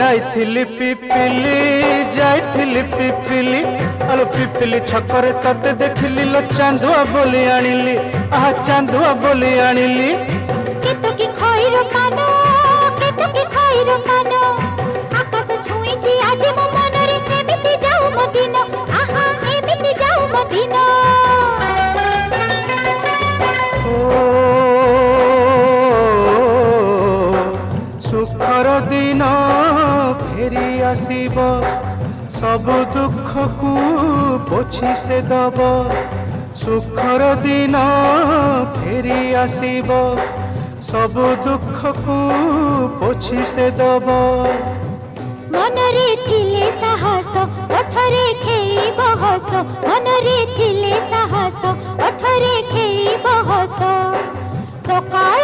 जाइथिली पिपिली जाइथिली पिपिली अलो पिपिली छकरे तते देखिली लो चांदुआ बोली आनिली आहा चांदुआ बोली आनिली केतो की खइरो कानो केतो की खइरो कानो आकाश छुईची आज मो मनरे एमिति जाऊ मो दिन आहा एमिति जाऊ मो दिन सुखर दिन फेरी आसीब सब दुख को पोछि से दब सुखर दिन फेरी आसीब सब दुख को पोछि से दब मनरे थिले साहस ओठरे खेली बहस मनरे थिले साहस ओठरे खेली बहस सकाळ